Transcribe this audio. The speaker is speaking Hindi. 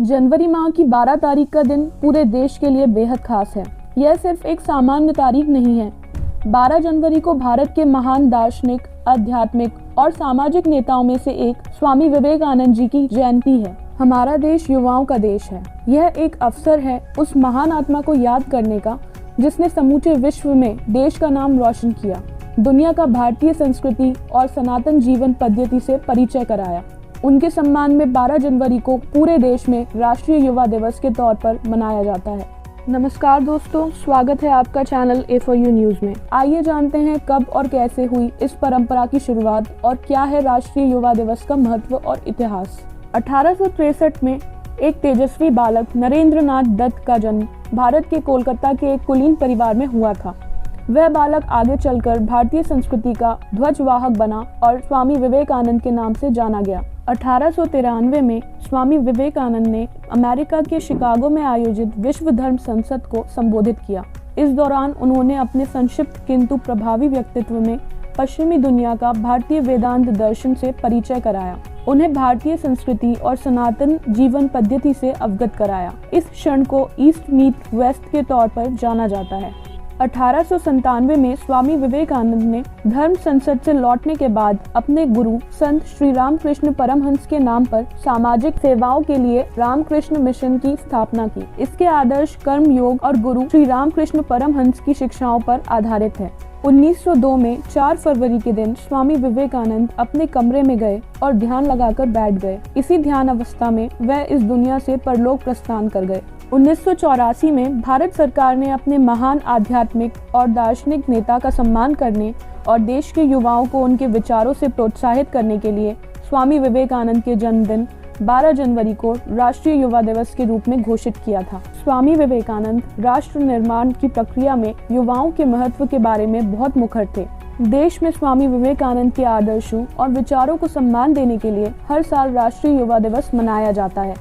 जनवरी माह की 12 तारीख का दिन पूरे देश के लिए बेहद खास है। यह सिर्फ एक सामान्य तारीख नहीं है। 12 जनवरी को भारत के महान दार्शनिक, आध्यात्मिक और सामाजिक नेताओं में से एक स्वामी विवेकानंद जी की जयंती है। हमारा देश युवाओं का देश है। यह एक अवसर है उस महान आत्मा को याद करने का जिसने समूचे विश्व में देश का नाम रोशन किया, दुनिया का भारतीय संस्कृति और सनातन जीवन पद्धति से परिचय कराया। उनके सम्मान में 12 जनवरी को पूरे देश में राष्ट्रीय युवा दिवस के तौर पर मनाया जाता है। नमस्कार दोस्तों, स्वागत है आपका चैनल A4U न्यूज में। आइए जानते हैं कब और कैसे हुई इस परंपरा की शुरुआत और क्या है राष्ट्रीय युवा दिवस का महत्व और इतिहास। 1863 में एक तेजस्वी बालक नरेंद्र नाथ दत्त का जन्म भारत के कोलकाता के एक कुलीन परिवार में हुआ था। वह बालक आगे चलकर भारतीय संस्कृति का ध्वजवाहक बना और स्वामी विवेकानंद के नाम से जाना गया। 1893 में स्वामी विवेकानंद ने अमेरिका के शिकागो में आयोजित विश्व धर्म संसद को संबोधित किया। इस दौरान उन्होंने अपने संक्षिप्त किंतु प्रभावी व्यक्तित्व में पश्चिमी दुनिया का भारतीय वेदांत दर्शन से परिचय कराया। उन्हें भारतीय संस्कृति और सनातन जीवन पद्धति से अवगत कराया। इस क्षण को ईस्ट मीट वेस्ट के तौर पर जाना जाता है। 1897 में स्वामी विवेकानंद ने धर्म संसद से लौटने के बाद अपने गुरु संत श्री रामकृष्ण परमहंस के नाम पर सामाजिक सेवाओं के लिए रामकृष्ण मिशन की स्थापना की। इसके आदर्श कर्म योग और गुरु श्री रामकृष्ण परमहंस की शिक्षाओं पर आधारित है। 1902 में 4 फरवरी के दिन स्वामी विवेकानंद अपने कमरे में गए और ध्यान लगाकर बैठ गए। इसी ध्यान अवस्था में वह इस दुनिया से परलोक प्रस्थान कर गए। 1984 में भारत सरकार ने अपने महान आध्यात्मिक और दार्शनिक नेता का सम्मान करने और देश के युवाओं को उनके विचारों से प्रोत्साहित करने के लिए स्वामी विवेकानंद के जन्मदिन 12 जनवरी को राष्ट्रीय युवा दिवस के रूप में घोषित किया था। स्वामी विवेकानंद राष्ट्र निर्माण की प्रक्रिया में युवाओं के महत्व के बारे में बहुत मुखर थे। देश में स्वामी विवेकानंद के आदर्शों और विचारों को सम्मान देने के लिए हर साल राष्ट्रीय युवा दिवस मनाया जाता है।